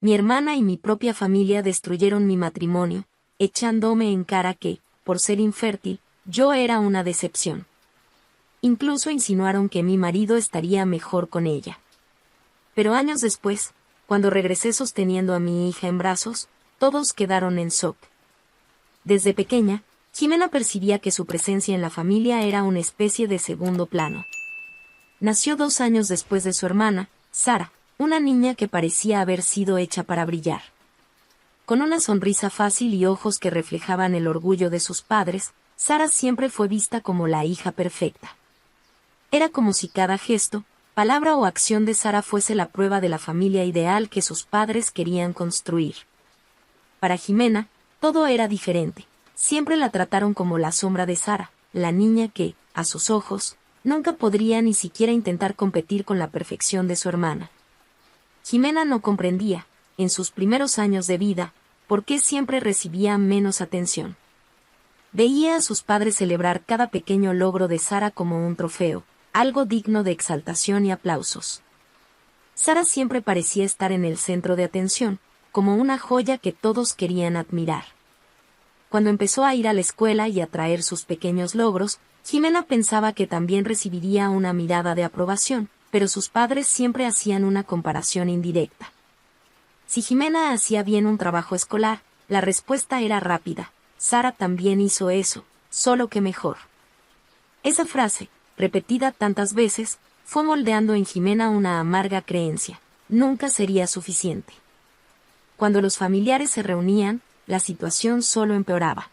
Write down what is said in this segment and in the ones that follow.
mi hermana y mi propia familia destruyeron mi matrimonio, echándome en cara que, por ser infértil, yo era una decepción. Incluso insinuaron que mi marido estaría mejor con ella. Pero años después, cuando regresé sosteniendo a mi hija en brazos, todos quedaron en shock. Desde pequeña, Jimena percibía que su presencia en la familia era una especie de segundo plano. Nació 2 años después de su hermana, Sara, una niña que parecía haber sido hecha para brillar. Con una sonrisa fácil y ojos que reflejaban el orgullo de sus padres, Sara siempre fue vista como la hija perfecta. Era como si cada gesto, palabra o acción de Sara fuese la prueba de la familia ideal que sus padres querían construir. Para Jimena, todo era diferente. Siempre la trataron como la sombra de Sara, la niña que, a sus ojos, nunca podría ni siquiera intentar competir con la perfección de su hermana. Jimena no comprendía, en sus primeros años de vida, por qué siempre recibía menos atención. Veía a sus padres celebrar cada pequeño logro de Sara como un trofeo, algo digno de exaltación y aplausos. Sara siempre parecía estar en el centro de atención, como una joya que todos querían admirar. Cuando empezó a ir a la escuela y a traer sus pequeños logros, Jimena pensaba que también recibiría una mirada de aprobación, pero sus padres siempre hacían una comparación indirecta. Si Jimena hacía bien un trabajo escolar, la respuesta era rápida: Sara también hizo eso, solo que mejor. Esa frase, repetida tantas veces, fue moldeando en Jimena una amarga creencia: nunca sería suficiente. Cuando los familiares se reunían, la situación solo empeoraba.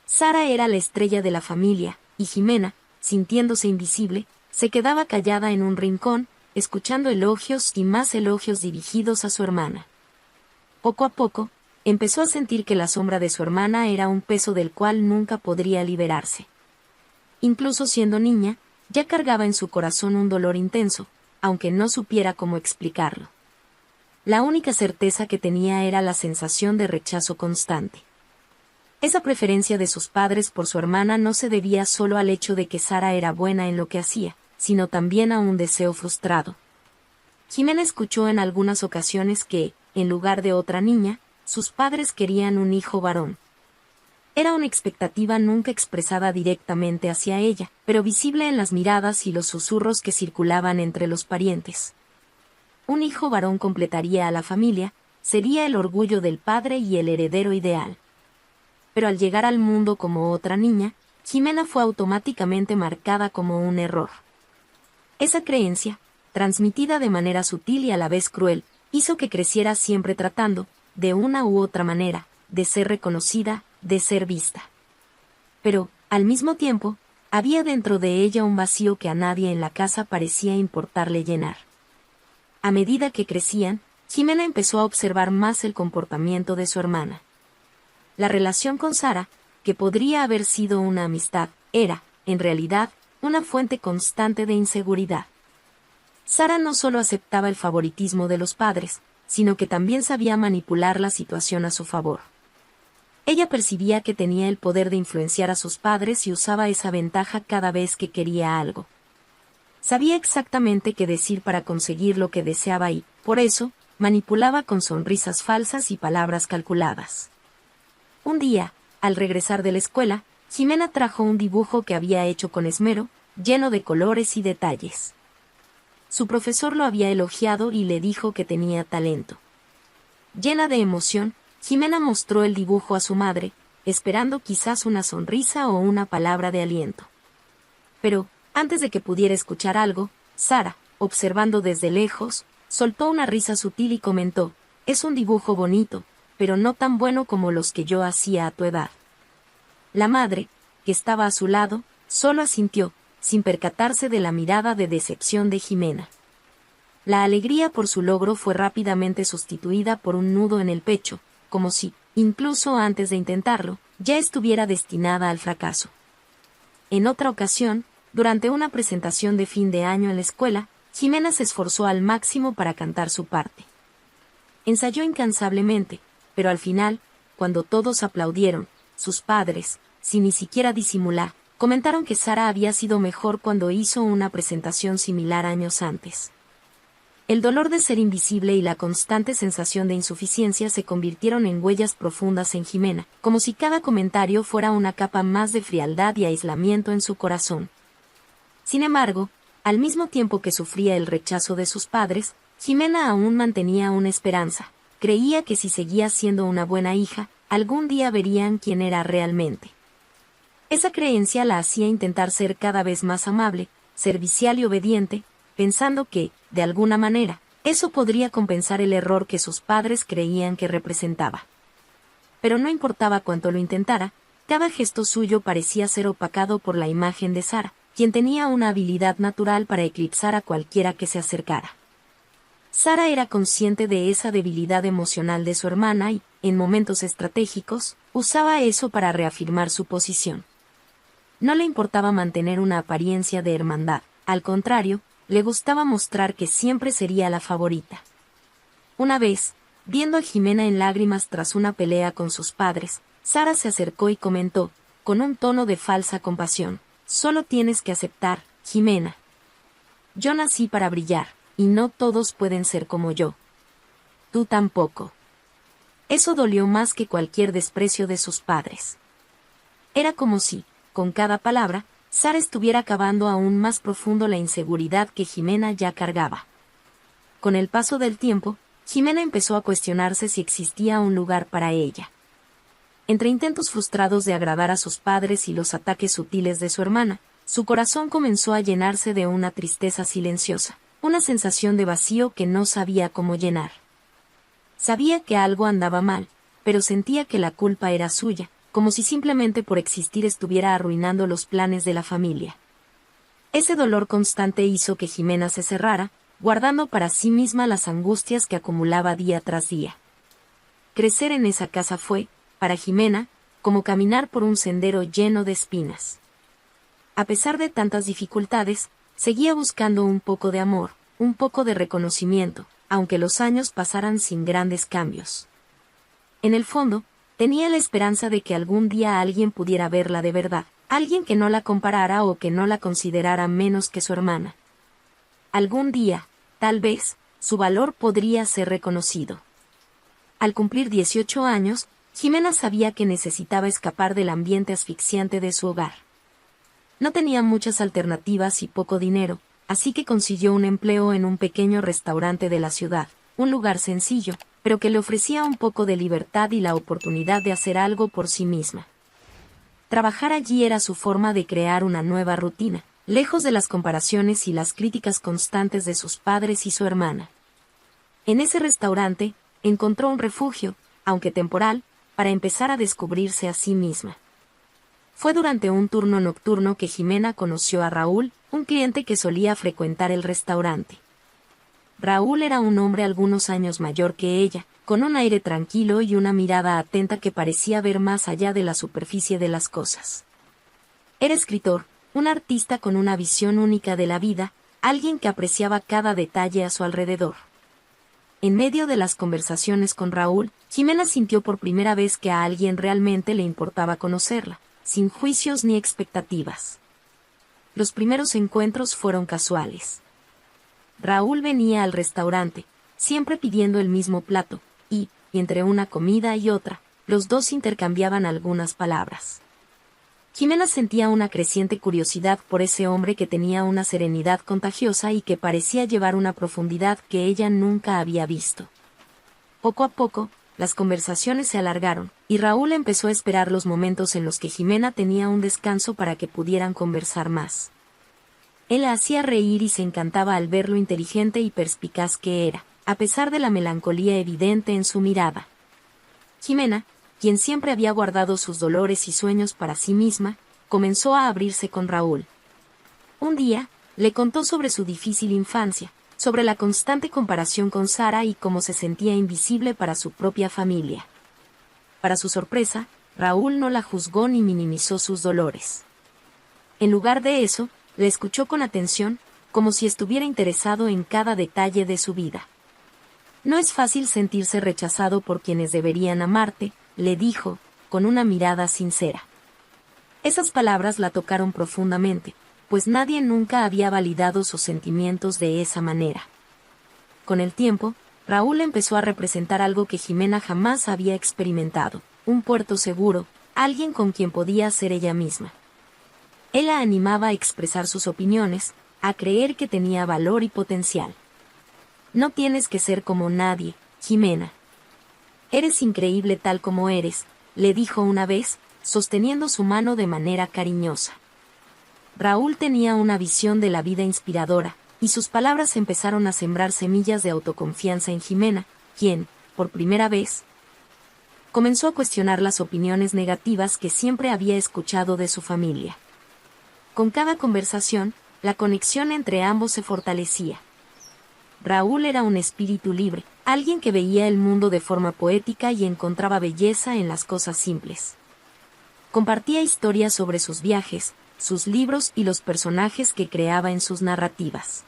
Sara era la estrella de la familia, y Jimena, sintiéndose invisible, se quedaba callada en un rincón, escuchando elogios y más elogios dirigidos a su hermana. Poco a poco, empezó a sentir que la sombra de su hermana era un peso del cual nunca podría liberarse. Incluso siendo niña, ya cargaba en su corazón un dolor intenso, aunque no supiera cómo explicarlo. La única certeza que tenía era la sensación de rechazo constante. Esa preferencia de sus padres por su hermana no se debía solo al hecho de que Sara era buena en lo que hacía, sino también a un deseo frustrado. Jimena escuchó en algunas ocasiones que, en lugar de otra niña, sus padres querían un hijo varón. Era una expectativa nunca expresada directamente hacia ella, pero visible en las miradas y los susurros que circulaban entre los parientes. Un hijo varón completaría a la familia, sería el orgullo del padre y el heredero ideal. Pero al llegar al mundo como otra niña, Jimena fue automáticamente marcada como un error. Esa creencia, transmitida de manera sutil y a la vez cruel, hizo que creciera siempre tratando, de una u otra manera, de ser reconocida, de ser vista. Pero, al mismo tiempo, había dentro de ella un vacío que a nadie en la casa parecía importarle llenar. A medida que crecían, Jimena empezó a observar más el comportamiento de su hermana. La relación con Sara, que podría haber sido una amistad, era, en realidad, una fuente constante de inseguridad. Sara no solo aceptaba el favoritismo de los padres, sino que también sabía manipular la situación a su favor. Ella percibía que tenía el poder de influenciar a sus padres y usaba esa ventaja cada vez que quería algo. Sabía exactamente qué decir para conseguir lo que deseaba y, por eso, manipulaba con sonrisas falsas y palabras calculadas. Un día, al regresar de la escuela, Jimena trajo un dibujo que había hecho con esmero, lleno de colores y detalles. Su profesor lo había elogiado y le dijo que tenía talento. Llena de emoción, Jimena mostró el dibujo a su madre, esperando quizás una sonrisa o una palabra de aliento. Pero, antes de que pudiera escuchar algo, Sara, observando desde lejos, soltó una risa sutil y comentó: «Es un dibujo bonito, pero no tan bueno como los que yo hacía a tu edad». La madre, que estaba a su lado, solo asintió, sin percatarse de la mirada de decepción de Jimena. La alegría por su logro fue rápidamente sustituida por un nudo en el pecho, como si, incluso antes de intentarlo, ya estuviera destinada al fracaso. En otra ocasión, durante una presentación de fin de año en la escuela, Jimena se esforzó al máximo para cantar su parte. Ensayó incansablemente, pero al final, cuando todos aplaudieron, sus padres, sin ni siquiera disimular, comentaron que Sara había sido mejor cuando hizo una presentación similar años antes. El dolor de ser invisible y la constante sensación de insuficiencia se convirtieron en huellas profundas en Jimena, como si cada comentario fuera una capa más de frialdad y aislamiento en su corazón. Sin embargo, al mismo tiempo que sufría el rechazo de sus padres, Jimena aún mantenía una esperanza. Creía que si seguía siendo una buena hija, algún día verían quién era realmente. Esa creencia la hacía intentar ser cada vez más amable, servicial y obediente, pensando que, de alguna manera, eso podría compensar el error que sus padres creían que representaba. Pero no importaba cuánto lo intentara, cada gesto suyo parecía ser opacado por la imagen de Sara, quien tenía una habilidad natural para eclipsar a cualquiera que se acercara. Sara era consciente de esa debilidad emocional de su hermana y, en momentos estratégicos, usaba eso para reafirmar su posición. No le importaba mantener una apariencia de hermandad, al contrario, le gustaba mostrar que siempre sería la favorita. Una vez, viendo a Jimena en lágrimas tras una pelea con sus padres, Sara se acercó y comentó, con un tono de falsa compasión: «Solo tienes que aceptar, Jimena. Yo nací para brillar, y no todos pueden ser como yo. Tú tampoco». Eso dolió más que cualquier desprecio de sus padres. Era como si, con cada palabra, Sara estuviera cavando aún más profundo la inseguridad que Jimena ya cargaba. Con el paso del tiempo, Jimena empezó a cuestionarse si existía un lugar para ella. Entre intentos frustrados de agradar a sus padres y los ataques sutiles de su hermana, su corazón comenzó a llenarse de una tristeza silenciosa, una sensación de vacío que no sabía cómo llenar. Sabía que algo andaba mal, pero sentía que la culpa era suya, como si simplemente por existir estuviera arruinando los planes de la familia. Ese dolor constante hizo que Jimena se cerrara, guardando para sí misma las angustias que acumulaba día tras día. Crecer en esa casa fue, para Jimena, como caminar por un sendero lleno de espinas. A pesar de tantas dificultades, seguía buscando un poco de amor, un poco de reconocimiento, aunque los años pasaran sin grandes cambios. En el fondo, tenía la esperanza de que algún día alguien pudiera verla de verdad, alguien que no la comparara o que no la considerara menos que su hermana. Algún día, tal vez, su valor podría ser reconocido. Al cumplir 18 años, Jimena sabía que necesitaba escapar del ambiente asfixiante de su hogar. No tenía muchas alternativas y poco dinero, así que consiguió un empleo en un pequeño restaurante de la ciudad, un lugar sencillo, pero que le ofrecía un poco de libertad y la oportunidad de hacer algo por sí misma. Trabajar allí era su forma de crear una nueva rutina, lejos de las comparaciones y las críticas constantes de sus padres y su hermana. En ese restaurante, encontró un refugio, aunque temporal, para empezar a descubrirse a sí misma. Fue durante un turno nocturno que Jimena conoció a Raúl, un cliente que solía frecuentar el restaurante. Raúl era un hombre algunos años mayor que ella, con un aire tranquilo y una mirada atenta que parecía ver más allá de la superficie de las cosas. Era escritor, un artista con una visión única de la vida, alguien que apreciaba cada detalle a su alrededor. En medio de las conversaciones con Raúl, Jimena sintió por primera vez que a alguien realmente le importaba conocerla, sin juicios ni expectativas. Los primeros encuentros fueron casuales. Raúl venía al restaurante, siempre pidiendo el mismo plato, y, entre una comida y otra, los dos intercambiaban algunas palabras. Jimena sentía una creciente curiosidad por ese hombre que tenía una serenidad contagiosa y que parecía llevar una profundidad que ella nunca había visto. Poco a poco, las conversaciones se alargaron, y Raúl empezó a esperar los momentos en los que Jimena tenía un descanso para que pudieran conversar más. Él la hacía reír y se encantaba al ver lo inteligente y perspicaz que era, a pesar de la melancolía evidente en su mirada. Jimena, quien siempre había guardado sus dolores y sueños para sí misma, comenzó a abrirse con Raúl. Un día, le contó sobre su difícil infancia, sobre la constante comparación con Sara y cómo se sentía invisible para su propia familia. Para su sorpresa, Raúl no la juzgó ni minimizó sus dolores. En lugar de eso, le escuchó con atención, como si estuviera interesado en cada detalle de su vida. No es fácil sentirse rechazado por quienes deberían amarte, le dijo, con una mirada sincera. Esas palabras la tocaron profundamente, pues nadie nunca había validado sus sentimientos de esa manera. Con el tiempo, Raúl empezó a representar algo que Jimena jamás había experimentado, un puerto seguro, alguien con quien podía ser ella misma. Él la animaba a expresar sus opiniones, a creer que tenía valor y potencial. No tienes que ser como nadie, Jimena. Eres increíble tal como eres, le dijo una vez, sosteniendo su mano de manera cariñosa. Raúl tenía una visión de la vida inspiradora, y sus palabras empezaron a sembrar semillas de autoconfianza en Jimena, quien, por primera vez, comenzó a cuestionar las opiniones negativas que siempre había escuchado de su familia. Con cada conversación, la conexión entre ambos se fortalecía. Raúl era un espíritu libre, alguien que veía el mundo de forma poética y encontraba belleza en las cosas simples. Compartía historias sobre sus viajes, sus libros y los personajes que creaba en sus narrativas.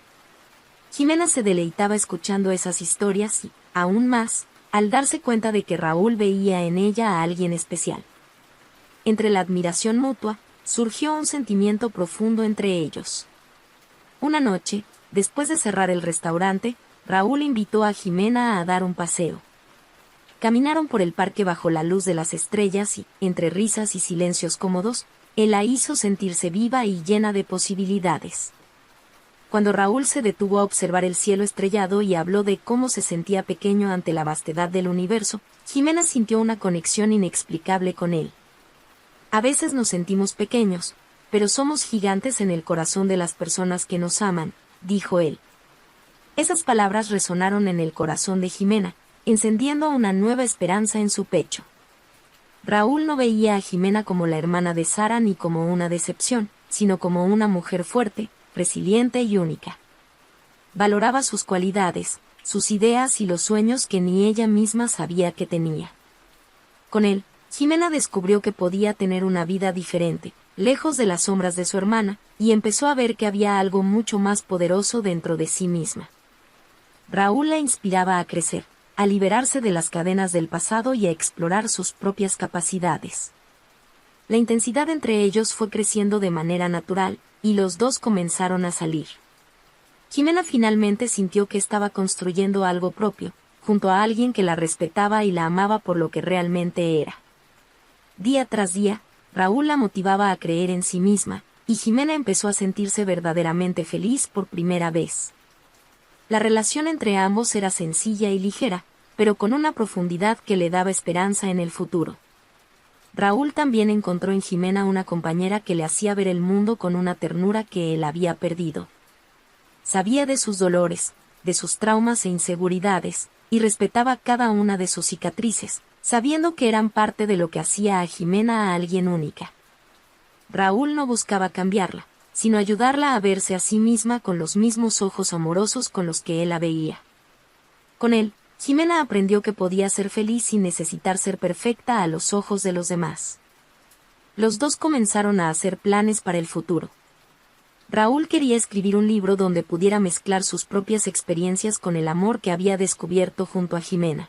Jimena se deleitaba escuchando esas historias y, aún más, al darse cuenta de que Raúl veía en ella a alguien especial. Entre la admiración mutua, surgió un sentimiento profundo entre ellos. Una noche, después de cerrar el restaurante, Raúl invitó a Jimena a dar un paseo. Caminaron por el parque bajo la luz de las estrellas y, entre risas y silencios cómodos, él la hizo sentirse viva y llena de posibilidades. Cuando Raúl se detuvo a observar el cielo estrellado y habló de cómo se sentía pequeño ante la vastedad del universo, Jimena sintió una conexión inexplicable con él. A veces nos sentimos pequeños, pero somos gigantes en el corazón de las personas que nos aman, dijo él. Esas palabras resonaron en el corazón de Jimena, encendiendo una nueva esperanza en su pecho. Raúl no veía a Jimena como la hermana de Sara ni como una decepción, sino como una mujer fuerte, resiliente y única. Valoraba sus cualidades, sus ideas y los sueños que ni ella misma sabía que tenía. Con él, Jimena descubrió que podía tener una vida diferente, lejos de las sombras de su hermana, y empezó a ver que había algo mucho más poderoso dentro de sí misma. Raúl la inspiraba a crecer, a liberarse de las cadenas del pasado y a explorar sus propias capacidades. La intensidad entre ellos fue creciendo de manera natural, y los dos comenzaron a salir. Jimena finalmente sintió que estaba construyendo algo propio, junto a alguien que la respetaba y la amaba por lo que realmente era. Día tras día, Raúl la motivaba a creer en sí misma, y Jimena empezó a sentirse verdaderamente feliz por primera vez. La relación entre ambos era sencilla y ligera, pero con una profundidad que le daba esperanza en el futuro. Raúl también encontró en Jimena una compañera que le hacía ver el mundo con una ternura que él había perdido. Sabía de sus dolores, de sus traumas e inseguridades, y respetaba cada una de sus cicatrices, sabiendo que eran parte de lo que hacía a Jimena a alguien única. Raúl no buscaba cambiarla, sino ayudarla a verse a sí misma con los mismos ojos amorosos con los que él la veía. Con él, Jimena aprendió que podía ser feliz sin necesitar ser perfecta a los ojos de los demás. Los dos comenzaron a hacer planes para el futuro. Raúl quería escribir un libro donde pudiera mezclar sus propias experiencias con el amor que había descubierto junto a Jimena.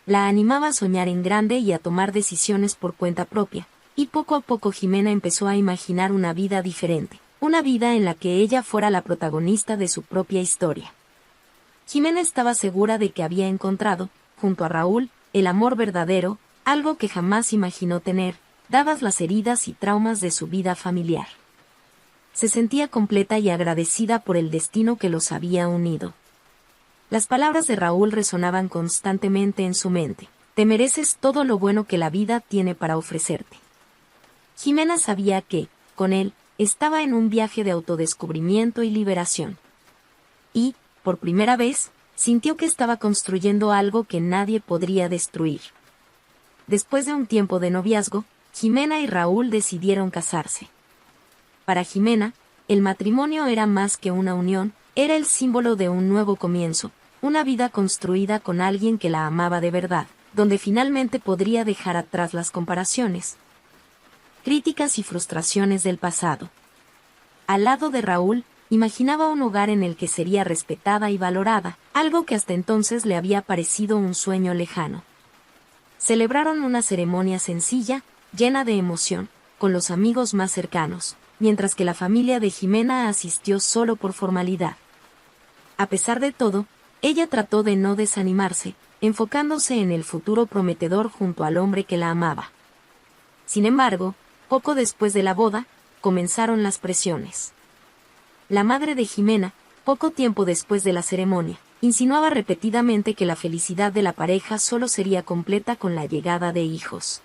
La animaba a soñar en grande y a tomar decisiones por cuenta propia, y poco a poco Jimena empezó a imaginar una vida diferente, una vida en la que ella fuera la protagonista de su propia historia. Jimena estaba segura de que había encontrado, junto a Raúl, el amor verdadero, algo que jamás imaginó tener, dadas las heridas y traumas de su vida familiar. Se sentía completa y agradecida por el destino que los había unido. Las palabras de Raúl resonaban constantemente en su mente. Te mereces todo lo bueno que la vida tiene para ofrecerte. Jimena sabía que, con él, estaba en un viaje de autodescubrimiento y liberación. Y, por primera vez, sintió que estaba construyendo algo que nadie podría destruir. Después de un tiempo de noviazgo, Jimena y Raúl decidieron casarse. Para Jimena, el matrimonio era más que una unión, era el símbolo de un nuevo comienzo, una vida construida con alguien que la amaba de verdad, donde finalmente podría dejar atrás las comparaciones, críticas y frustraciones del pasado. Al lado de Raúl, imaginaba un hogar en el que sería respetada y valorada, algo que hasta entonces le había parecido un sueño lejano. Celebraron una ceremonia sencilla, llena de emoción, con los amigos más cercanos, mientras que la familia de Jimena asistió solo por formalidad. A pesar de todo, ella trató de no desanimarse, enfocándose en el futuro prometedor junto al hombre que la amaba. Sin embargo, poco después de la boda, comenzaron las presiones. La madre de Jimena, poco tiempo después de la ceremonia, insinuaba repetidamente que la felicidad de la pareja solo sería completa con la llegada de hijos.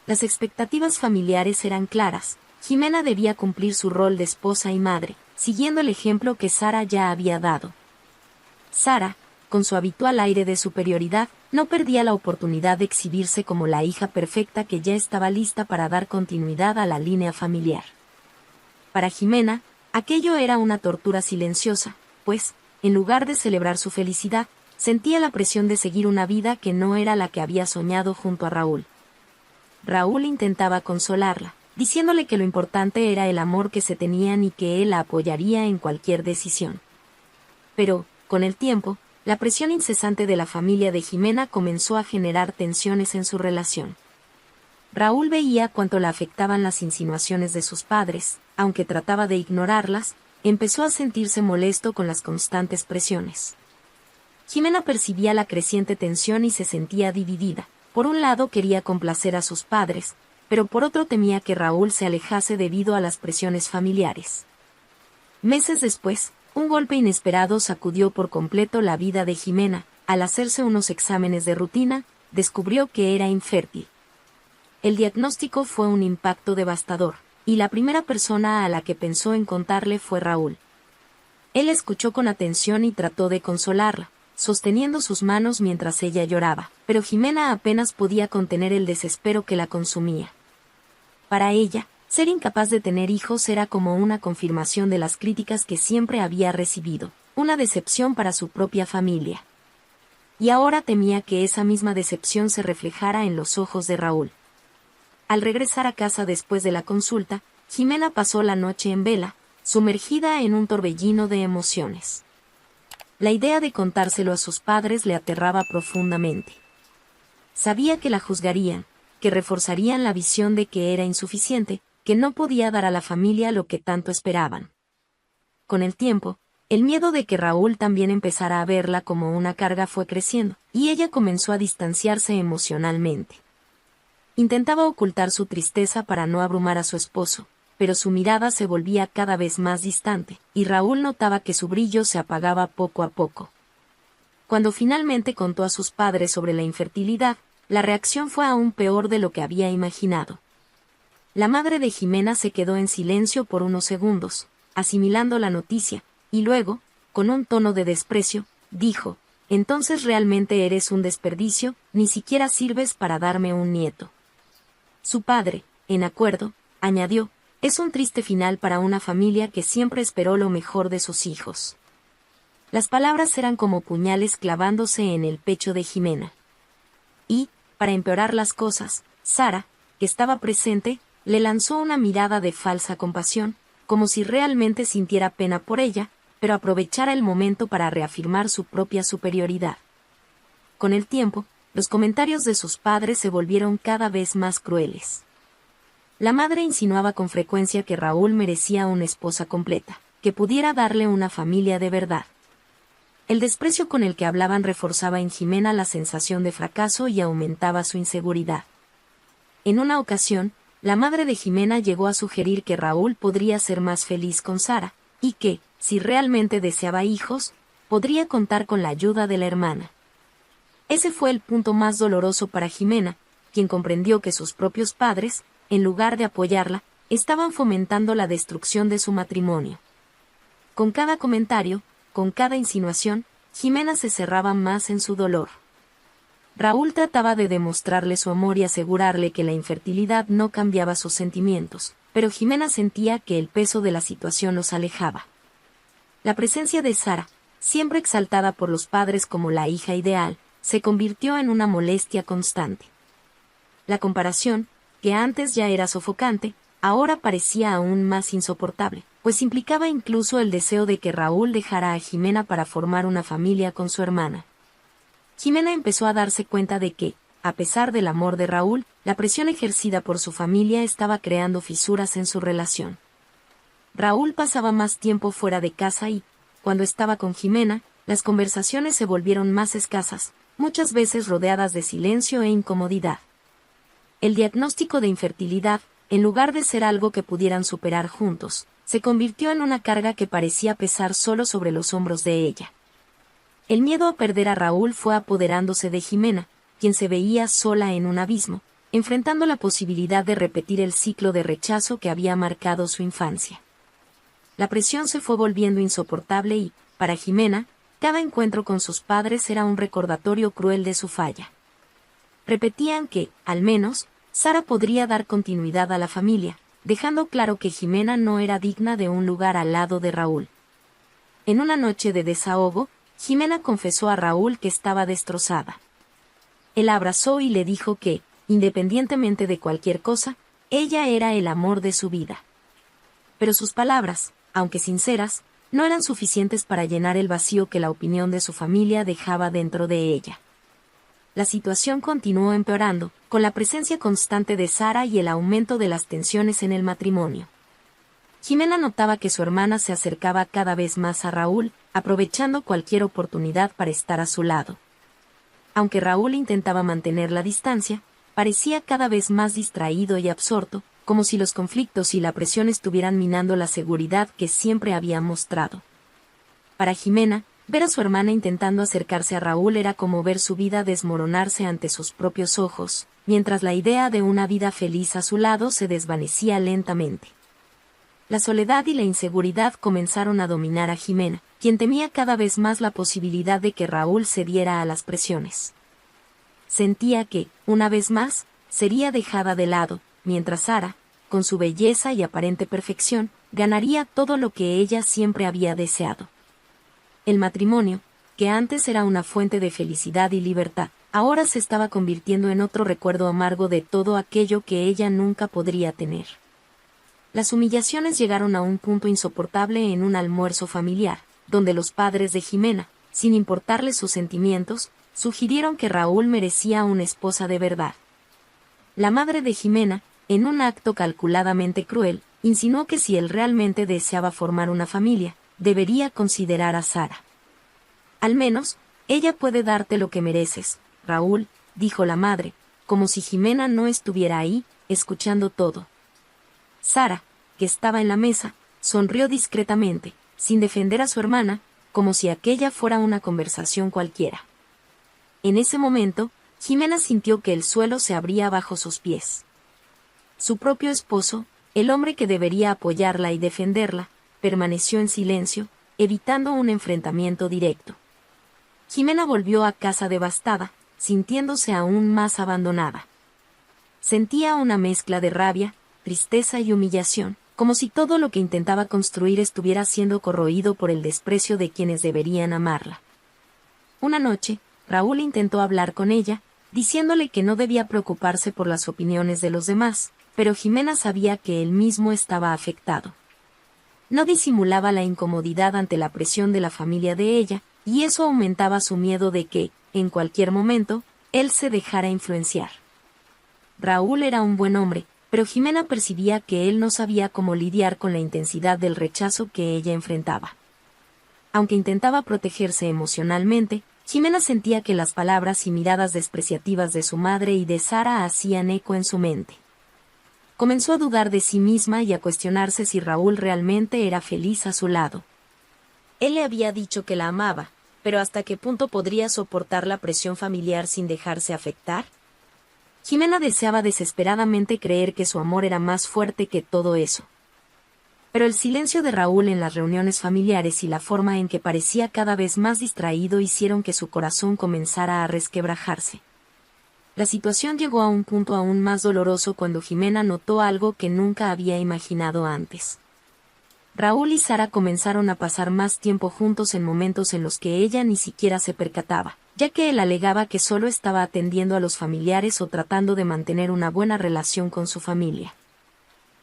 Las expectativas familiares eran claras. Jimena debía cumplir su rol de esposa y madre, siguiendo el ejemplo que Sara ya había dado. Sara, con su habitual aire de superioridad, no perdía la oportunidad de exhibirse como la hija perfecta que ya estaba lista para dar continuidad a la línea familiar. Para Jimena, aquello era una tortura silenciosa, pues, en lugar de celebrar su felicidad, sentía la presión de seguir una vida que no era la que había soñado junto a Raúl. Raúl intentaba consolarla, diciéndole que lo importante era el amor que se tenían y que él la apoyaría en cualquier decisión. Pero, con el tiempo, la presión incesante de la familia de Jimena comenzó a generar tensiones en su relación. Raúl veía cuánto la afectaban las insinuaciones de sus padres, aunque trataba de ignorarlas, empezó a sentirse molesto con las constantes presiones. Jimena percibía la creciente tensión y se sentía dividida. Por un lado quería complacer a sus padres, pero por otro temía que Raúl se alejase debido a las presiones familiares. Meses después, un golpe inesperado sacudió por completo la vida de Jimena. Al hacerse unos exámenes de rutina, descubrió que era infértil. El diagnóstico fue un impacto devastador, y la primera persona a la que pensó en contarle fue Raúl. Él escuchó con atención y trató de consolarla, sosteniendo sus manos mientras ella lloraba, pero Jimena apenas podía contener el desespero que la consumía. Para ella, ser incapaz de tener hijos era como una confirmación de las críticas que siempre había recibido, una decepción para su propia familia. Y ahora temía que esa misma decepción se reflejara en los ojos de Raúl. Al regresar a casa después de la consulta, Jimena pasó la noche en vela, sumergida en un torbellino de emociones. La idea de contárselo a sus padres le aterraba profundamente. Sabía que la juzgarían, que reforzarían la visión de que era insuficiente, que no podía dar a la familia lo que tanto esperaban. Con el tiempo, el miedo de que Raúl también empezara a verla como una carga fue creciendo, y ella comenzó a distanciarse emocionalmente. Intentaba ocultar su tristeza para no abrumar a su esposo, pero su mirada se volvía cada vez más distante, y Raúl notaba que su brillo se apagaba poco a poco. Cuando finalmente contó a sus padres sobre la infertilidad, la reacción fue aún peor de lo que había imaginado. La madre de Jimena se quedó en silencio por unos segundos, asimilando la noticia, y luego, con un tono de desprecio, dijo: «Entonces realmente eres un desperdicio, ni siquiera sirves para darme un nieto». Su padre, en acuerdo, añadió: «Es un triste final para una familia que siempre esperó lo mejor de sus hijos». Las palabras eran como puñales clavándose en el pecho de Jimena. Y, para empeorar las cosas, Sara, que estaba presente, le lanzó una mirada de falsa compasión, como si realmente sintiera pena por ella, pero aprovechara el momento para reafirmar su propia superioridad. Con el tiempo, los comentarios de sus padres se volvieron cada vez más crueles. La madre insinuaba con frecuencia que Raúl merecía una esposa completa, que pudiera darle una familia de verdad. El desprecio con el que hablaban reforzaba en Jimena la sensación de fracaso y aumentaba su inseguridad. En una ocasión, la madre de Jimena llegó a sugerir que Raúl podría ser más feliz con Sara, y que, si realmente deseaba hijos, podría contar con la ayuda de la hermana. Ese fue el punto más doloroso para Jimena, quien comprendió que sus propios padres, en lugar de apoyarla, estaban fomentando la destrucción de su matrimonio. Con cada comentario, con cada insinuación, Jimena se cerraba más en su dolor. Raúl trataba de demostrarle su amor y asegurarle que la infertilidad no cambiaba sus sentimientos, pero Jimena sentía que el peso de la situación los alejaba. La presencia de Sara, siempre exaltada por los padres como la hija ideal, se convirtió en una molestia constante. La comparación, que antes ya era sofocante, ahora parecía aún más insoportable, pues implicaba incluso el deseo de que Raúl dejara a Jimena para formar una familia con su hermana. Jimena empezó a darse cuenta de que, a pesar del amor de Raúl, la presión ejercida por su familia estaba creando fisuras en su relación. Raúl pasaba más tiempo fuera de casa y, cuando estaba con Jimena, Las conversaciones se volvieron más escasas, muchas veces rodeadas de silencio e incomodidad. El diagnóstico de infertilidad, en lugar de ser algo que pudieran superar juntos, se convirtió en una carga que parecía pesar solo sobre los hombros de ella. El miedo a perder a Raúl fue apoderándose de Jimena, quien se veía sola en un abismo, enfrentando la posibilidad de repetir el ciclo de rechazo que había marcado su infancia. La presión se fue volviendo insoportable y, para Jimena, cada encuentro con sus padres era un recordatorio cruel de su falla. Repetían que, al menos, Sara podría dar continuidad a la familia, dejando claro que Jimena no era digna de un lugar al lado de Raúl. En una noche de desahogo, Jimena confesó a Raúl que estaba destrozada. Él la abrazó y le dijo que, independientemente de cualquier cosa, ella era el amor de su vida. Pero sus palabras, aunque sinceras, no eran suficientes para llenar el vacío que la opinión de su familia dejaba dentro de ella. La situación continuó empeorando, con la presencia constante de Sara y el aumento de las tensiones en el matrimonio. Jimena notaba que su hermana se acercaba cada vez más a Raúl, aprovechando cualquier oportunidad para estar a su lado. Aunque Raúl intentaba mantener la distancia, parecía cada vez más distraído y absorto, como si los conflictos y la presión estuvieran minando la seguridad que siempre había mostrado. Para Jimena, ver a su hermana intentando acercarse a Raúl era como ver su vida desmoronarse ante sus propios ojos, mientras la idea de una vida feliz a su lado se desvanecía lentamente. La soledad y la inseguridad comenzaron a dominar a Jimena, quien temía cada vez más la posibilidad de que Raúl cediera a las presiones. Sentía que, una vez más, sería dejada de lado, mientras Sara, con su belleza y aparente perfección, ganaría todo lo que ella siempre había deseado. El matrimonio, que antes era una fuente de felicidad y libertad, ahora se estaba convirtiendo en otro recuerdo amargo de todo aquello que ella nunca podría tener. Las humillaciones llegaron a un punto insoportable en un almuerzo familiar, donde los padres de Jimena, sin importarles sus sentimientos, sugirieron que Raúl merecía una esposa de verdad. La madre de Jimena, en un acto calculadamente cruel, insinuó que si él realmente deseaba formar una familia, debería considerar a Sara. Al menos, ella puede darte lo que mereces, Raúl, dijo la madre, como si Jimena no estuviera ahí, escuchando todo. Sara, que estaba en la mesa, sonrió discretamente, sin defender a su hermana, como si aquella fuera una conversación cualquiera. En ese momento, Jimena sintió que el suelo se abría bajo sus pies. Su propio esposo, el hombre que debería apoyarla y defenderla, permaneció en silencio, evitando un enfrentamiento directo. Jimena volvió a casa devastada, sintiéndose aún más abandonada. Sentía una mezcla de rabia, tristeza y humillación, como si todo lo que intentaba construir estuviera siendo corroído por el desprecio de quienes deberían amarla. Una noche, Raúl intentó hablar con ella, diciéndole que no debía preocuparse por las opiniones de los demás, pero Jimena sabía que él mismo estaba afectado. No disimulaba la incomodidad ante la presión de la familia de ella, y eso aumentaba su miedo de que, en cualquier momento, él se dejara influenciar. Raúl era un buen hombre, pero Jimena percibía que él no sabía cómo lidiar con la intensidad del rechazo que ella enfrentaba. Aunque intentaba protegerse emocionalmente, Jimena sentía que las palabras y miradas despreciativas de su madre y de Sara hacían eco en su mente. Comenzó a dudar de sí misma y a cuestionarse si Raúl realmente era feliz a su lado. Él le había dicho que la amaba, pero ¿hasta qué punto podría soportar la presión familiar sin dejarse afectar? Jimena deseaba desesperadamente creer que su amor era más fuerte que todo eso. Pero el silencio de Raúl en las reuniones familiares y la forma en que parecía cada vez más distraído hicieron que su corazón comenzara a resquebrajarse. La situación llegó a un punto aún más doloroso cuando Jimena notó algo que nunca había imaginado antes. Raúl y Sara comenzaron a pasar más tiempo juntos en momentos en los que ella ni siquiera se percataba, ya que él alegaba que solo estaba atendiendo a los familiares o tratando de mantener una buena relación con su familia.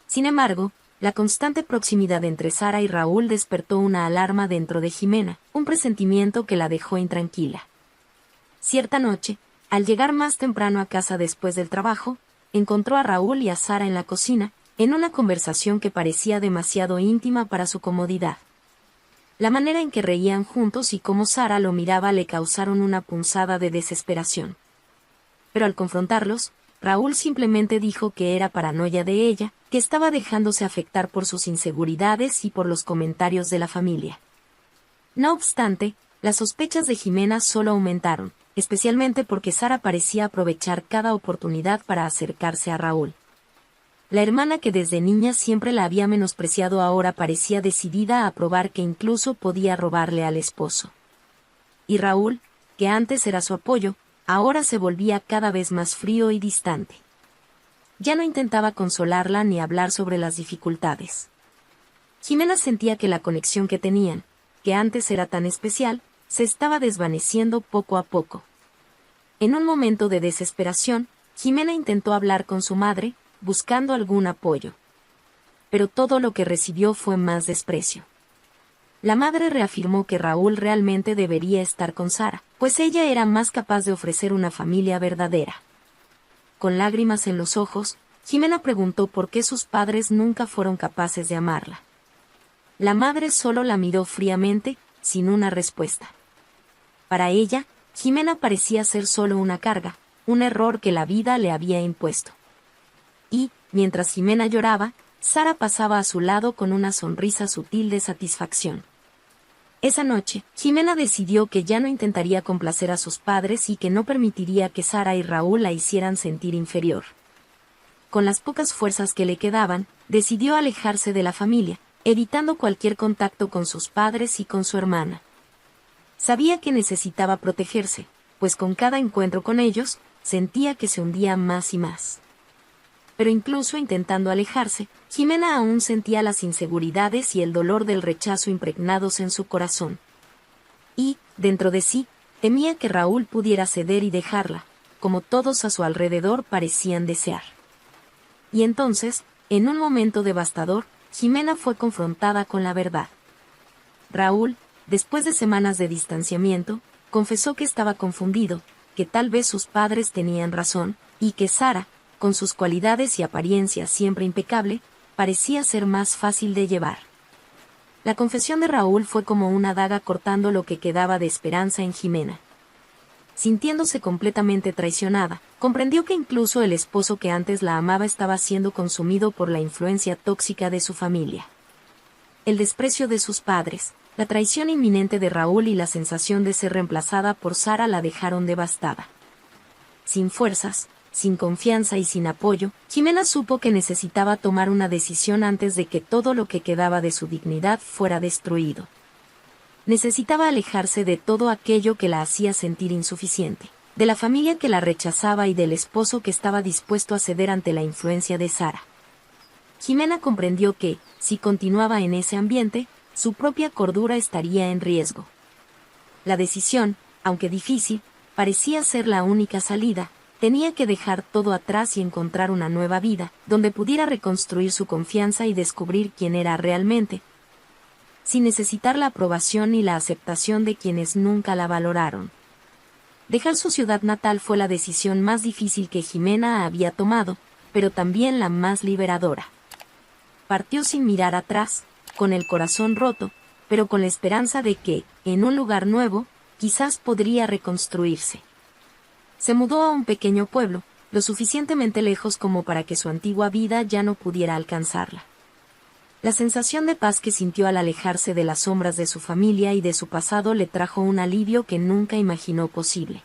Sin embargo, la constante proximidad entre Sara y Raúl despertó una alarma dentro de Jimena, un presentimiento que la dejó intranquila. Cierta noche, al llegar más temprano a casa después del trabajo, encontró a Raúl y a Sara en la cocina, en una conversación que parecía demasiado íntima para su comodidad. La manera en que reían juntos y cómo Sara lo miraba le causaron una punzada de desesperación. Pero al confrontarlos, Raúl simplemente dijo que era paranoia de ella, que estaba dejándose afectar por sus inseguridades y por los comentarios de la familia. No obstante, las sospechas de Jimena solo aumentaron, especialmente porque Sara parecía aprovechar cada oportunidad para acercarse a Raúl. La hermana que desde niña siempre la había menospreciado ahora parecía decidida a probar que incluso podía robarle al esposo. Y Raúl, que antes era su apoyo, ahora se volvía cada vez más frío y distante. Ya no intentaba consolarla ni hablar sobre las dificultades. Jimena sentía que la conexión que tenían, que antes era tan especial, se estaba desvaneciendo poco a poco. En un momento de desesperación, Jimena intentó hablar con su madre, buscando algún apoyo. Pero todo lo que recibió fue más desprecio. La madre reafirmó que Raúl realmente debería estar con Sara, pues ella era más capaz de ofrecer una familia verdadera. Con lágrimas en los ojos, Jimena preguntó por qué sus padres nunca fueron capaces de amarla. La madre solo la miró fríamente, sin una respuesta. Para ella, Jimena parecía ser solo una carga, un error que la vida le había impuesto. Y, mientras Jimena lloraba, Sara pasaba a su lado con una sonrisa sutil de satisfacción. Esa noche, Jimena decidió que ya no intentaría complacer a sus padres y que no permitiría que Sara y Raúl la hicieran sentir inferior. Con las pocas fuerzas que le quedaban, decidió alejarse de la familia, evitando cualquier contacto con sus padres y con su hermana. Sabía que necesitaba protegerse, pues con cada encuentro con ellos, sentía que se hundía más y más. Pero incluso intentando alejarse, Jimena aún sentía las inseguridades y el dolor del rechazo impregnados en su corazón. Y, dentro de sí, temía que Raúl pudiera ceder y dejarla, como todos a su alrededor parecían desear. Y entonces, en un momento devastador, Jimena fue confrontada con la verdad. Raúl, después de semanas de distanciamiento, confesó que estaba confundido, que tal vez sus padres tenían razón, y que Sara, con sus cualidades y apariencia siempre impecable, parecía ser más fácil de llevar. La confesión de Raúl fue como una daga cortando lo que quedaba de esperanza en Jimena. Sintiéndose completamente traicionada, comprendió que incluso el esposo que antes la amaba estaba siendo consumido por la influencia tóxica de su familia. El desprecio de sus padres, la traición inminente de Raúl y la sensación de ser reemplazada por Sara la dejaron devastada. Sin fuerzas, sin confianza y sin apoyo, Jimena supo que necesitaba tomar una decisión antes de que todo lo que quedaba de su dignidad fuera destruido. Necesitaba alejarse de todo aquello que la hacía sentir insuficiente, de la familia que la rechazaba y del esposo que estaba dispuesto a ceder ante la influencia de Sara. Jimena comprendió que, si continuaba en ese ambiente, su propia cordura estaría en riesgo. La decisión, aunque difícil, parecía ser la única salida. Tenía que dejar todo atrás y encontrar una nueva vida, donde pudiera reconstruir su confianza y descubrir quién era realmente, sin necesitar la aprobación y la aceptación de quienes nunca la valoraron. Dejar su ciudad natal fue la decisión más difícil que Jimena había tomado, pero también la más liberadora. Partió sin mirar atrás, con el corazón roto, pero con la esperanza de que, en un lugar nuevo, quizás podría reconstruirse. Se mudó a un pequeño pueblo, lo suficientemente lejos como para que su antigua vida ya no pudiera alcanzarla. La sensación de paz que sintió al alejarse de las sombras de su familia y de su pasado le trajo un alivio que nunca imaginó posible.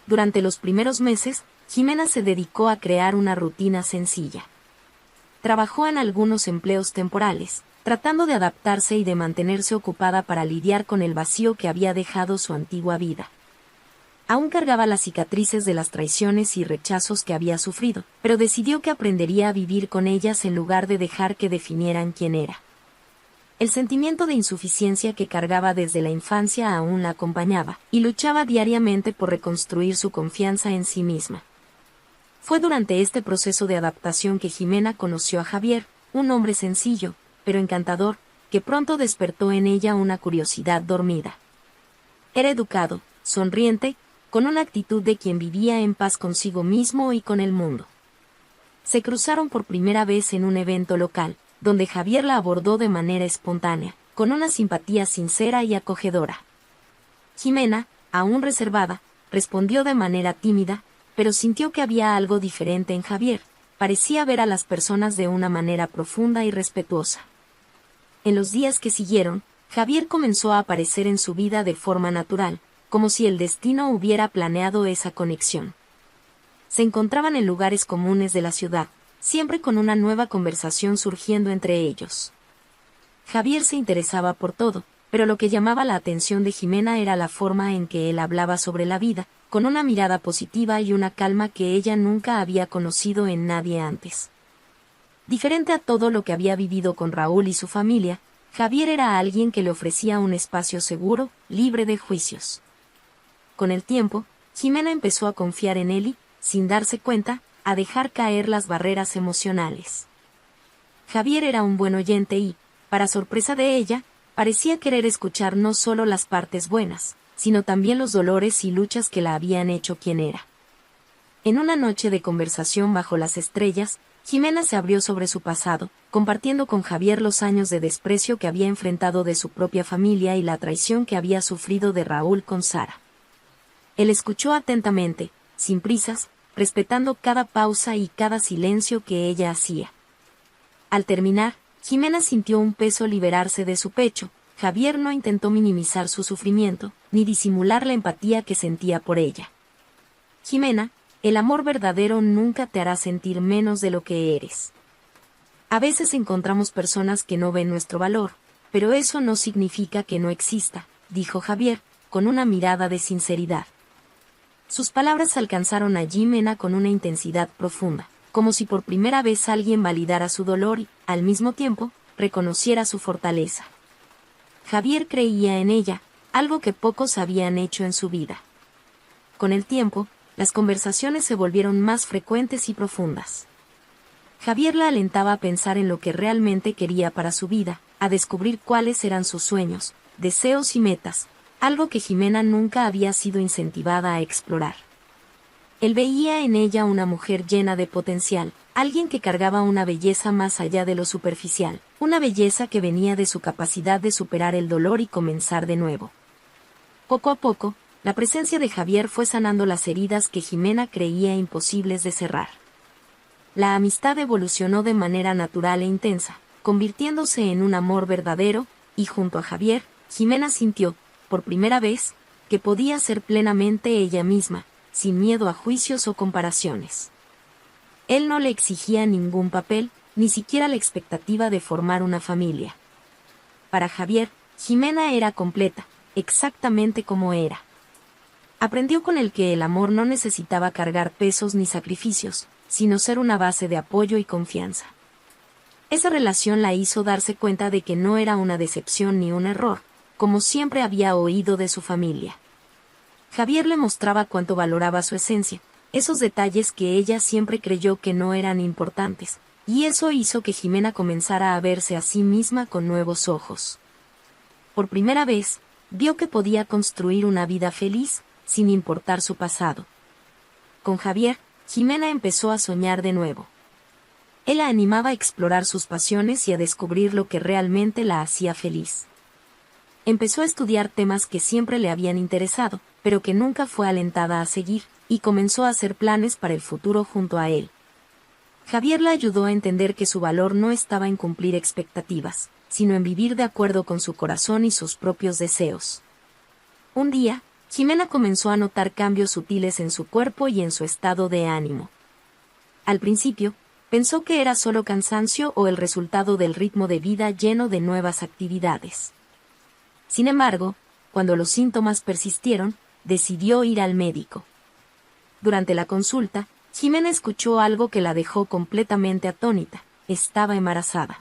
Durante los primeros meses, Jimena se dedicó a crear una rutina sencilla. Trabajó en algunos empleos temporales, tratando de adaptarse y de mantenerse ocupada para lidiar con el vacío que había dejado su antigua vida. Aún cargaba las cicatrices de las traiciones y rechazos que había sufrido, pero decidió que aprendería a vivir con ellas en lugar de dejar que definieran quién era. El sentimiento de insuficiencia que cargaba desde la infancia aún la acompañaba, y luchaba diariamente por reconstruir su confianza en sí misma. Fue durante este proceso de adaptación que Jimena conoció a Javier, un hombre sencillo, pero encantador, que pronto despertó en ella una curiosidad dormida. Era educado, sonriente, con una actitud de quien vivía en paz consigo mismo y con el mundo. Se cruzaron por primera vez en un evento local, donde Javier la abordó de manera espontánea, con una simpatía sincera y acogedora. Jimena, aún reservada, respondió de manera tímida, pero sintió que había algo diferente en Javier. Parecía ver a las personas de una manera profunda y respetuosa. En los días que siguieron, Javier comenzó a aparecer en su vida de forma natural, como si el destino hubiera planeado esa conexión. Se encontraban en lugares comunes de la ciudad, siempre con una nueva conversación surgiendo entre ellos. Javier se interesaba por todo, pero lo que llamaba la atención de Jimena era la forma en que él hablaba sobre la vida, con una mirada positiva y una calma que ella nunca había conocido en nadie antes. Diferente a todo lo que había vivido con Raúl y su familia, Javier era alguien que le ofrecía un espacio seguro, libre de juicios. Con el tiempo, Jimena empezó a confiar en él y, sin darse cuenta, a dejar caer las barreras emocionales. Javier era un buen oyente y, para sorpresa de ella, parecía querer escuchar no solo las partes buenas, sino también los dolores y luchas que la habían hecho quien era. En una noche de conversación bajo las estrellas, Jimena se abrió sobre su pasado, compartiendo con Javier los años de desprecio que había enfrentado de su propia familia y la traición que había sufrido de Raúl con Sara. Él escuchó atentamente, sin prisas, respetando cada pausa y cada silencio que ella hacía. Al terminar, Jimena sintió un peso liberarse de su pecho. Javier no intentó minimizar su sufrimiento, ni disimular la empatía que sentía por ella. Jimena, el amor verdadero nunca te hará sentir menos de lo que eres. A veces encontramos personas que no ven nuestro valor, pero eso no significa que no exista, dijo Javier, con una mirada de sinceridad. Sus palabras alcanzaron a Jimena con una intensidad profunda, como si por primera vez alguien validara su dolor y, al mismo tiempo, reconociera su fortaleza. Javier creía en ella, algo que pocos habían hecho en su vida. Con el tiempo, las conversaciones se volvieron más frecuentes y profundas. Javier la alentaba a pensar en lo que realmente quería para su vida, a descubrir cuáles eran sus sueños, deseos y metas, algo que Jimena nunca había sido incentivada a explorar. Él veía en ella una mujer llena de potencial, alguien que cargaba una belleza más allá de lo superficial, una belleza que venía de su capacidad de superar el dolor y comenzar de nuevo. Poco a poco, la presencia de Javier fue sanando las heridas que Jimena creía imposibles de cerrar. La amistad evolucionó de manera natural e intensa, convirtiéndose en un amor verdadero, y junto a Javier, Jimena sintió, por primera vez, que podía ser plenamente ella misma, sin miedo a juicios o comparaciones. Él no le exigía ningún papel, ni siquiera la expectativa de formar una familia. Para Javier, Jimena era completa, exactamente como era. Aprendió con él que el amor no necesitaba cargar pesos ni sacrificios, sino ser una base de apoyo y confianza. Esa relación la hizo darse cuenta de que no era una decepción ni un error, como siempre había oído de su familia. Javier le mostraba cuánto valoraba su esencia, esos detalles que ella siempre creyó que no eran importantes, y eso hizo que Jimena comenzara a verse a sí misma con nuevos ojos. Por primera vez, vio que podía construir una vida feliz, sin importar su pasado. Con Javier, Jimena empezó a soñar de nuevo. Él la animaba a explorar sus pasiones y a descubrir lo que realmente la hacía feliz. Empezó a estudiar temas que siempre le habían interesado, pero que nunca fue alentada a seguir, y comenzó a hacer planes para el futuro junto a él. Javier la ayudó a entender que su valor no estaba en cumplir expectativas, sino en vivir de acuerdo con su corazón y sus propios deseos. Un día, Jimena comenzó a notar cambios sutiles en su cuerpo y en su estado de ánimo. Al principio, pensó que era solo cansancio o el resultado del ritmo de vida lleno de nuevas actividades. Sin embargo, cuando los síntomas persistieron, decidió ir al médico. Durante la consulta, Jimena escuchó algo que la dejó completamente atónita: estaba embarazada.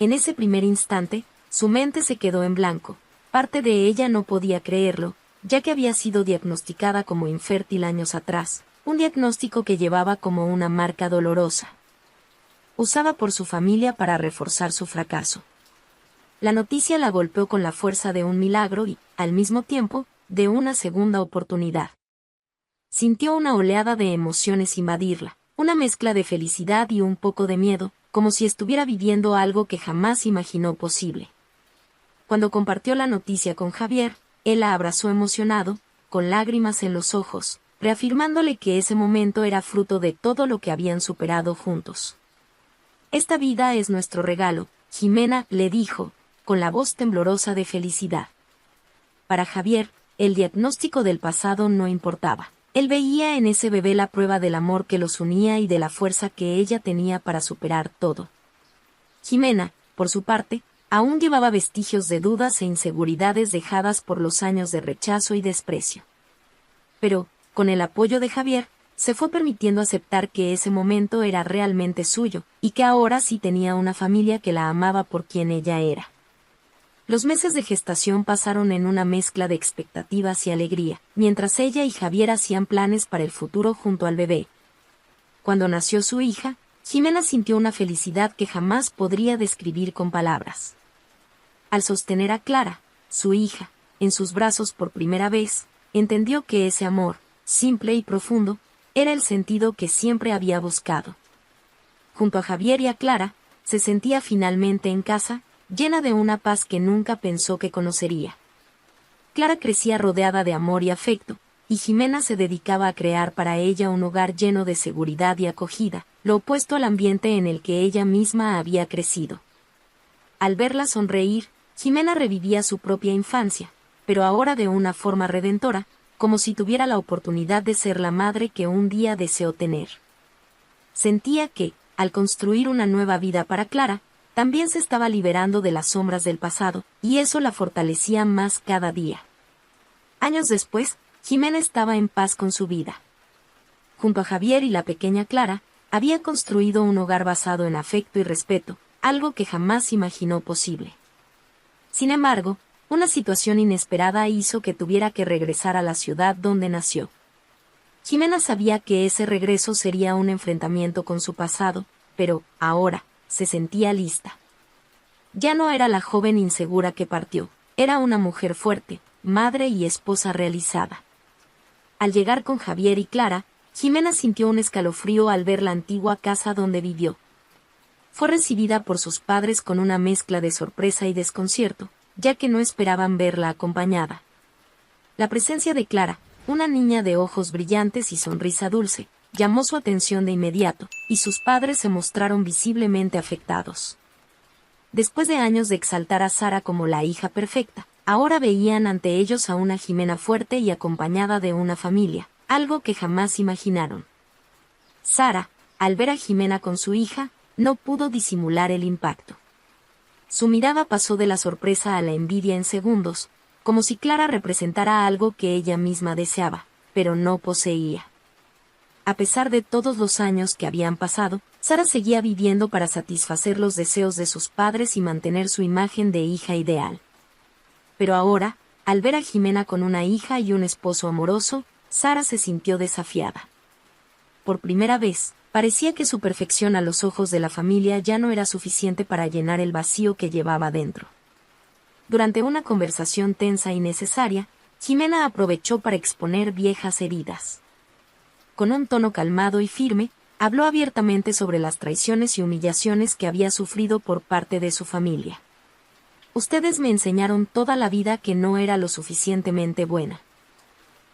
En ese primer instante, su mente se quedó en blanco. Parte de ella no podía creerlo, ya que había sido diagnosticada como infértil años atrás, un diagnóstico que llevaba como una marca dolorosa. Usada por su familia para reforzar su fracaso. La noticia la golpeó con la fuerza de un milagro y, al mismo tiempo, de una segunda oportunidad. Sintió una oleada de emociones invadirla, una mezcla de felicidad y un poco de miedo, como si estuviera viviendo algo que jamás imaginó posible. Cuando compartió la noticia con Javier, él la abrazó emocionado, con lágrimas en los ojos, reafirmándole que ese momento era fruto de todo lo que habían superado juntos. Esta vida es nuestro regalo, Jimena, le dijo, con la voz temblorosa de felicidad. Para Javier, el diagnóstico del pasado no importaba. Él veía en ese bebé la prueba del amor que los unía y de la fuerza que ella tenía para superar todo. Jimena, por su parte, aún llevaba vestigios de dudas e inseguridades dejadas por los años de rechazo y desprecio. Pero, con el apoyo de Javier, se fue permitiendo aceptar que ese momento era realmente suyo, y que ahora sí tenía una familia que la amaba por quien ella era. Los meses de gestación pasaron en una mezcla de expectativas y alegría, mientras ella y Javier hacían planes para el futuro junto al bebé. Cuando nació su hija, Jimena sintió una felicidad que jamás podría describir con palabras. Al sostener a Clara, su hija, en sus brazos por primera vez, entendió que ese amor, simple y profundo, era el sentido que siempre había buscado. Junto a Javier y a Clara, se sentía finalmente en casa, llena de una paz que nunca pensó que conocería. Clara crecía rodeada de amor y afecto, y Jimena se dedicaba a crear para ella un hogar lleno de seguridad y acogida, lo opuesto al ambiente en el que ella misma había crecido. Al verla sonreír, Jimena revivía su propia infancia, pero ahora de una forma redentora, como si tuviera la oportunidad de ser la madre que un día deseó tener. Sentía que, al construir una nueva vida para Clara, también se estaba liberando de las sombras del pasado, y eso la fortalecía más cada día. Años después, Jimena estaba en paz con su vida. Junto a Javier y la pequeña Clara, había construido un hogar basado en afecto y respeto, algo que jamás imaginó posible. Sin embargo, una situación inesperada hizo que tuviera que regresar a la ciudad donde nació. Jimena sabía que ese regreso sería un enfrentamiento con su pasado, pero, ahora, se sentía lista. Ya no era la joven insegura que partió, era una mujer fuerte, madre y esposa realizada. Al llegar con Javier y Clara, Jimena sintió un escalofrío al ver la antigua casa donde vivió. Fue recibida por sus padres con una mezcla de sorpresa y desconcierto, ya que no esperaban verla acompañada. La presencia de Clara, una niña de ojos brillantes y sonrisa dulce, llamó su atención de inmediato, y sus padres se mostraron visiblemente afectados. Después de años de exaltar a Sara como la hija perfecta, ahora veían ante ellos a una Jimena fuerte y acompañada de una familia, algo que jamás imaginaron. Sara, al ver a Jimena con su hija, no pudo disimular el impacto. Su mirada pasó de la sorpresa a la envidia en segundos, como si Clara representara algo que ella misma deseaba, pero no poseía. A pesar de todos los años que habían pasado, Sara seguía viviendo para satisfacer los deseos de sus padres y mantener su imagen de hija ideal. Pero ahora, al ver a Jimena con una hija y un esposo amoroso, Sara se sintió desafiada. Por primera vez, parecía que su perfección a los ojos de la familia ya no era suficiente para llenar el vacío que llevaba dentro. Durante una conversación tensa y necesaria, Jimena aprovechó para exponer viejas heridas. Con un tono calmado y firme, habló abiertamente sobre las traiciones y humillaciones que había sufrido por parte de su familia. Ustedes me enseñaron toda la vida que no era lo suficientemente buena.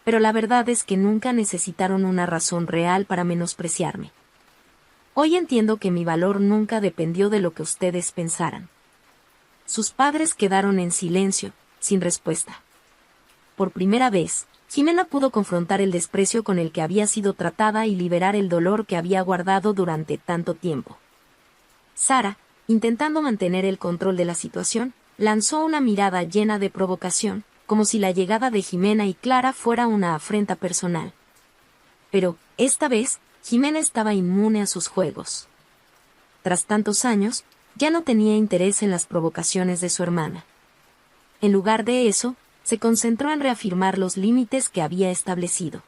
Pero la verdad es que nunca necesitaron una razón real para menospreciarme. Hoy entiendo que mi valor nunca dependió de lo que ustedes pensaran. Sus padres quedaron en silencio, sin respuesta. Por primera vez, Jimena pudo confrontar el desprecio con el que había sido tratada y liberar el dolor que había guardado durante tanto tiempo. Sara, intentando mantener el control de la situación, lanzó una mirada llena de provocación, como si la llegada de Jimena y Clara fuera una afrenta personal. Pero, esta vez, Jimena estaba inmune a sus juegos. Tras tantos años, ya no tenía interés en las provocaciones de su hermana. En lugar de eso, se concentró en reafirmar los límites que había establecido.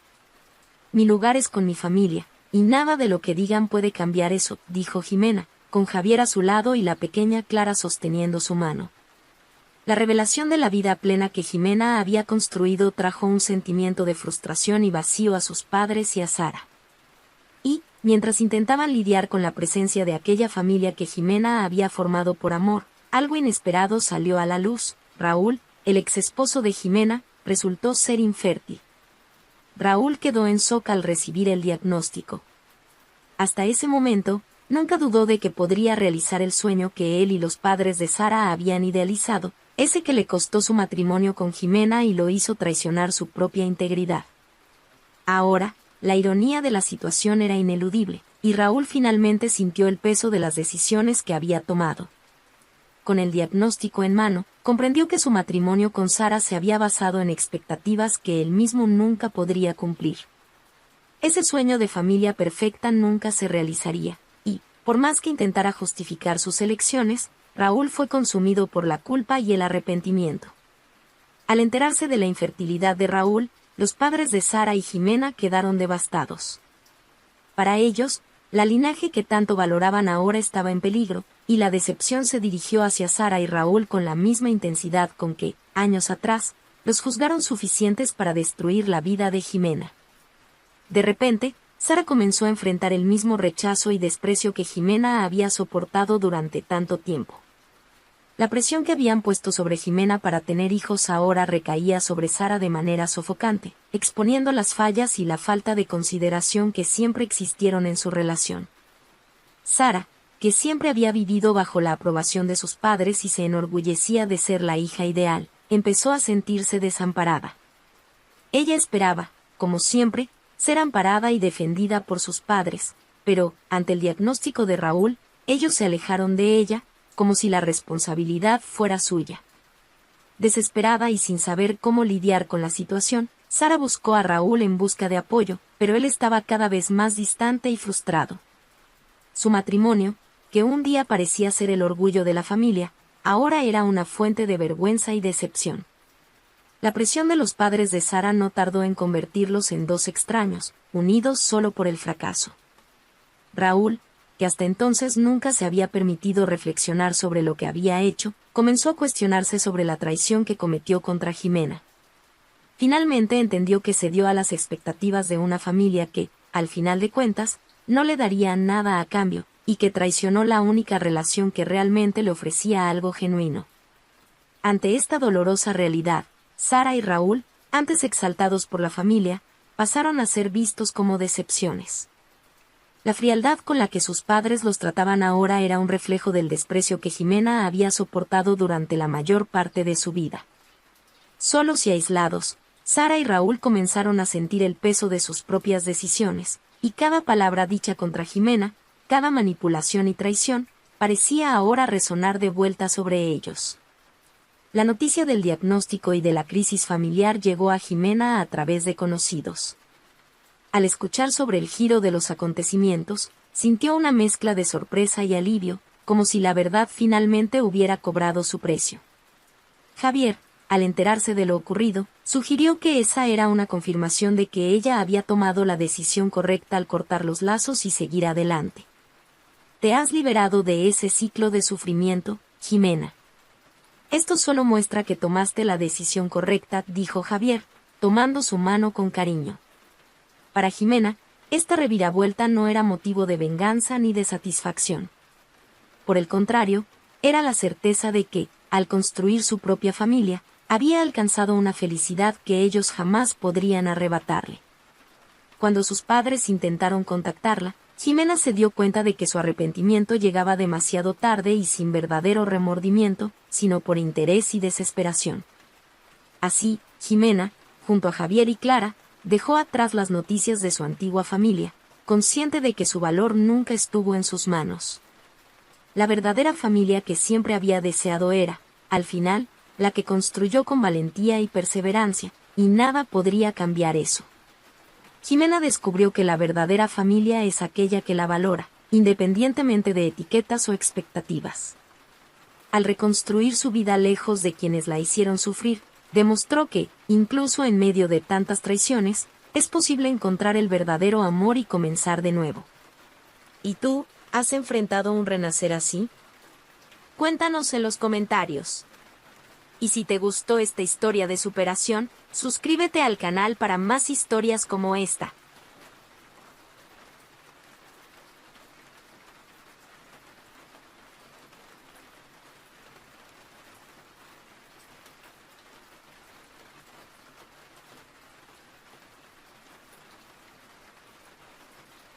Mi lugar es con mi familia, y nada de lo que digan puede cambiar eso, dijo Jimena, con Javier a su lado y la pequeña Clara sosteniendo su mano. La revelación de la vida plena que Jimena había construido trajo un sentimiento de frustración y vacío a sus padres y a Sara. Y, mientras intentaban lidiar con la presencia de aquella familia que Jimena había formado por amor, algo inesperado salió a la luz, Raúl, el ex esposo de Jimena, resultó ser infértil. Raúl quedó en shock al recibir el diagnóstico. Hasta ese momento, nunca dudó de que podría realizar el sueño que él y los padres de Sara habían idealizado, ese que le costó su matrimonio con Jimena y lo hizo traicionar su propia integridad. Ahora, la ironía de la situación era ineludible, y Raúl finalmente sintió el peso de las decisiones que había tomado. Con el diagnóstico en mano, comprendió que su matrimonio con Sara se había basado en expectativas que él mismo nunca podría cumplir. Ese sueño de familia perfecta nunca se realizaría, y, por más que intentara justificar sus elecciones, Raúl fue consumido por la culpa y el arrepentimiento. Al enterarse de la infertilidad de Raúl, los padres de Sara y Jimena quedaron devastados. Para ellos, la linaje que tanto valoraban ahora estaba en peligro, y la decepción se dirigió hacia Sara y Raúl con la misma intensidad con que, años atrás, los juzgaron suficientes para destruir la vida de Jimena. De repente, Sara comenzó a enfrentar el mismo rechazo y desprecio que Jimena había soportado durante tanto tiempo. La presión que habían puesto sobre Jimena para tener hijos ahora recaía sobre Sara de manera sofocante, exponiendo las fallas y la falta de consideración que siempre existieron en su relación. Sara, que siempre había vivido bajo la aprobación de sus padres y se enorgullecía de ser la hija ideal, empezó a sentirse desamparada. Ella esperaba, como siempre, ser amparada y defendida por sus padres, pero, ante el diagnóstico de Raúl, ellos se alejaron de ella, como si la responsabilidad fuera suya. Desesperada y sin saber cómo lidiar con la situación, Sara buscó a Raúl en busca de apoyo, pero él estaba cada vez más distante y frustrado. Su matrimonio, que un día parecía ser el orgullo de la familia, ahora era una fuente de vergüenza y decepción. La presión de los padres de Sara no tardó en convertirlos en dos extraños, unidos solo por el fracaso. Raúl, que hasta entonces nunca se había permitido reflexionar sobre lo que había hecho, comenzó a cuestionarse sobre la traición que cometió contra Jimena. Finalmente entendió que cedió a las expectativas de una familia que, al final de cuentas, no le daría nada a cambio, y que traicionó la única relación que realmente le ofrecía algo genuino. Ante esta dolorosa realidad, Sara y Raúl, antes exaltados por la familia, pasaron a ser vistos como decepciones. La frialdad con la que sus padres los trataban ahora era un reflejo del desprecio que Jimena había soportado durante la mayor parte de su vida. Solos y aislados, Sara y Raúl comenzaron a sentir el peso de sus propias decisiones, y cada palabra dicha contra Jimena, cada manipulación y traición, parecía ahora resonar de vuelta sobre ellos. La noticia del diagnóstico y de la crisis familiar llegó a Jimena a través de conocidos. Al escuchar sobre el giro de los acontecimientos, sintió una mezcla de sorpresa y alivio, como si la verdad finalmente hubiera cobrado su precio. Javier, al enterarse de lo ocurrido, sugirió que esa era una confirmación de que ella había tomado la decisión correcta al cortar los lazos y seguir adelante. Te has liberado de ese ciclo de sufrimiento, Jimena. Esto solo muestra que tomaste la decisión correcta, dijo Javier, tomando su mano con cariño. Para Jimena, esta reviravuelta no era motivo de venganza ni de satisfacción. Por el contrario, era la certeza de que, al construir su propia familia, había alcanzado una felicidad que ellos jamás podrían arrebatarle. Cuando sus padres intentaron contactarla, Jimena se dio cuenta de que su arrepentimiento llegaba demasiado tarde y sin verdadero remordimiento, sino por interés y desesperación. Así, Jimena, junto a Javier y Clara, dejó atrás las noticias de su antigua familia, consciente de que su valor nunca estuvo en sus manos. La verdadera familia que siempre había deseado era, al final, la que construyó con valentía y perseverancia, y nada podría cambiar eso. Jimena descubrió que la verdadera familia es aquella que la valora, independientemente de etiquetas o expectativas. Al reconstruir su vida lejos de quienes la hicieron sufrir, demostró que, incluso en medio de tantas traiciones, es posible encontrar el verdadero amor y comenzar de nuevo. ¿Y tú, has enfrentado un renacer así? Cuéntanos en los comentarios. Y si te gustó esta historia de superación, suscríbete al canal para más historias como esta.